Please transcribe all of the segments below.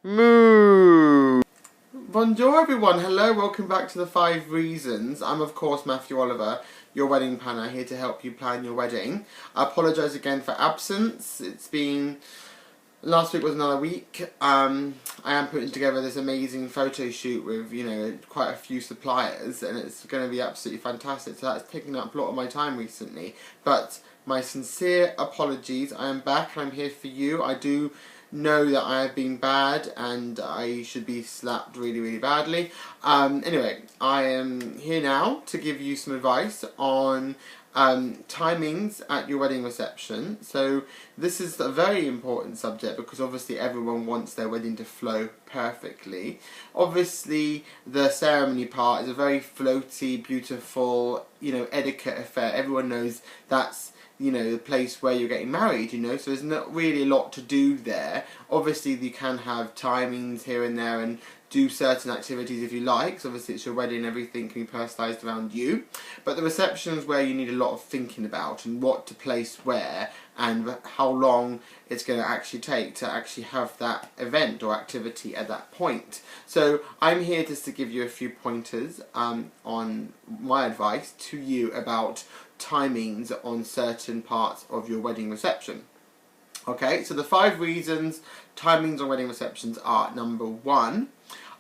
Moo! Bonjour everyone, hello, welcome back to the 5 Reasons. I'm of course Matthew Oliver, your wedding planner, here to help you plan your wedding. I apologise again for absence. Last week was another week. I am putting together this amazing photo shoot with, quite a few suppliers, and it's going to be absolutely fantastic. So that's taking up a lot of my time recently. But my sincere apologies. I am back and I'm here for you. I do know that I have been bad and I should be slapped really, really badly. Anyway, I am here now to give you some advice on timings at your wedding reception. So this is a very important subject because obviously everyone wants their wedding to flow perfectly. Obviously the ceremony part is a very floaty, beautiful, etiquette affair. Everyone knows that's the place where you're getting married, so there's not really a lot to do there. Obviously you can have timings here and there and do certain activities if you like, so obviously it's your wedding, everything can be personalised around you. But the reception is where you need a lot of thinking about and what to place where and how long it's going to actually take to actually have that event or activity at that point. So I'm here just to give you a few pointers on my advice to you about timings on certain parts of your wedding reception. Okay, so the 5 reasons timings on wedding receptions are: number 1,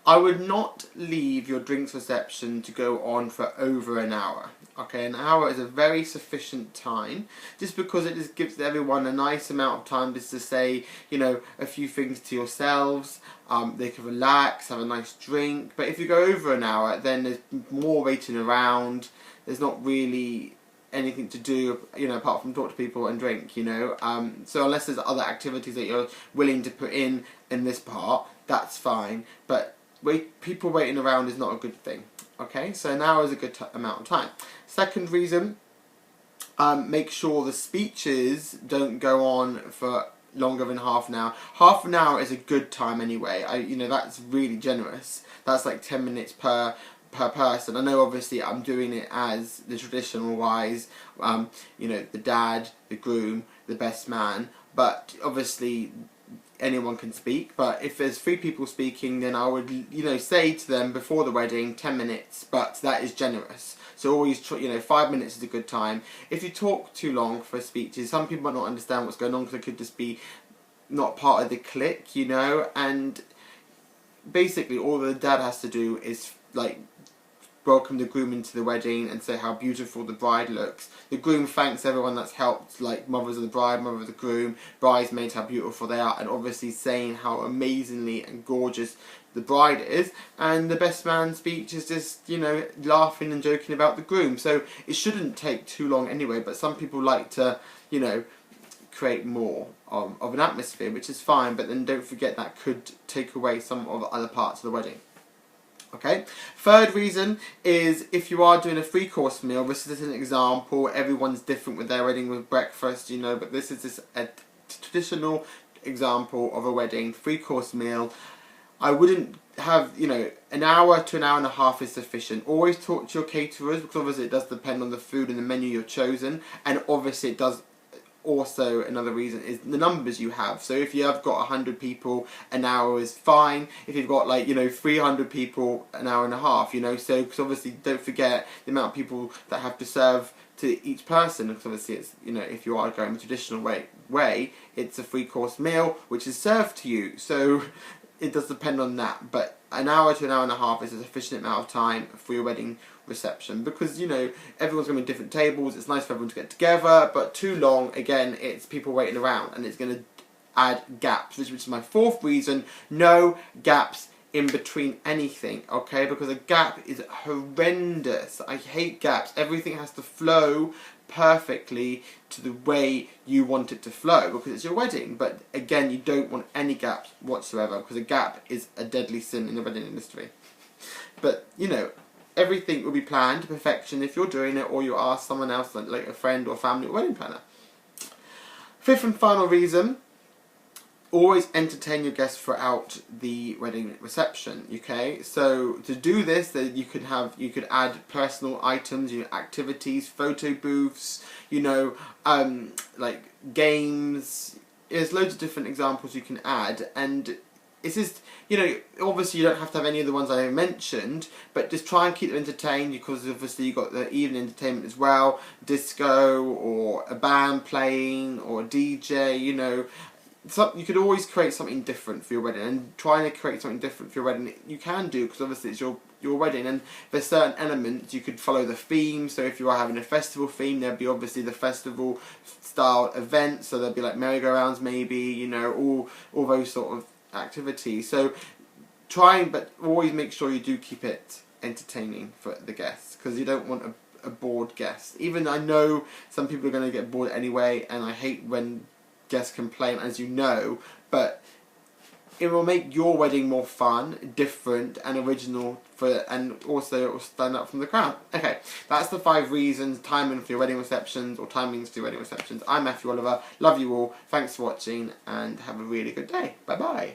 I would not leave your drinks reception to go on for over an hour. Okay, an hour is a very sufficient time, just because it just gives everyone a nice amount of time just to say, a few things to yourselves. They can relax, have a nice drink. But if you go over an hour, then there's more waiting around. There's not really anything to do, apart from talk to people and drink, so unless there's other activities that you're willing to put in this part, that's fine, but people waiting around is not a good thing. Okay, so an hour is a good amount of time. Second reason, make sure the speeches don't go on for longer than half an hour. Half an hour is a good time anyway. That's really generous. That's like 10 minutes per person. I know obviously I'm doing it as the traditional wise, the dad, the groom, the best man, but obviously anyone can speak. But if there's 3 people speaking, then I would say to them before the wedding 10 minutes, but that is generous. So always 5 minutes is a good time. If you talk too long for speeches, some people might not understand what's going on because it could just be not part of the clique, and basically all the dad has to do is welcome the groom into the wedding and say how beautiful the bride looks. The groom thanks everyone that's helped, like mothers of the bride, mother of the groom, bridesmaids, how beautiful they are, and obviously saying how amazingly and gorgeous the bride is. And the best man's speech is just, laughing and joking about the groom. So it shouldn't take too long anyway, but some people like to, create more of an atmosphere, which is fine, but then don't forget that could take away some of the other parts of the wedding. Okay. Third reason is if you are doing a 3-course meal. This is an example. Everyone's different with their wedding with breakfast, but this is a traditional example of a wedding 3-course meal. I wouldn't have, an hour to an hour and a half is sufficient. Always talk to your caterers, because obviously it does depend on the food and the menu you've chosen, and obviously it does. Also, another reason is the numbers you have. So if you have got 100 people, an hour is fine. If you've got 300 people, an hour and a half, so because obviously don't forget the amount of people that have to serve to each person, because obviously it's, if you are going the traditional way, it's a 3-course meal which is served to you. So it does depend on that, but an hour to an hour and a half is a sufficient amount of time for your wedding reception, because everyone's going to be different tables. It's nice for everyone to get together, but too long, again, it's people waiting around and it's going to add gaps, which is my 4th reason. No gaps in between anything, okay? Because a gap is horrendous. I hate gaps. Everything has to flow perfectly to the way you want it to flow, because it's your wedding. But again, you don't want any gaps whatsoever, because a gap is a deadly sin in the wedding industry. But everything will be planned to perfection if you're doing it, or you ask someone else, like a friend or family or wedding planner. 5th and final reason, always entertain your guests throughout the wedding reception. Okay, so to do this, you could add personal items, activities, photo booths, like games. There's loads of different examples you can add, and it's just, you know, obviously you don't have to have any of the ones I mentioned, but just try and keep them entertained, because obviously you've got the evening entertainment as well, disco or a band playing or a DJ, you know. You could always create something different for your wedding, and trying to create something different for your wedding you can do, because obviously it's your wedding, and there's certain elements you could follow the theme. So if you are having a festival theme, there'd be obviously the festival style events, so there'd be like merry-go-rounds maybe, you know, all those sort of activities. So but always make sure you do keep it entertaining for the guests, because you don't want a bored guest. Even I know some people are going to get bored anyway, and I hate when guests complain, as you know, but it will make your wedding more fun, different and original, and also it will stand out from the crowd. Okay, that's the 5 reasons, timing for your wedding receptions, or timings for your wedding receptions. I'm Matthew Oliver, love you all, thanks for watching, and have a really good day. Bye bye.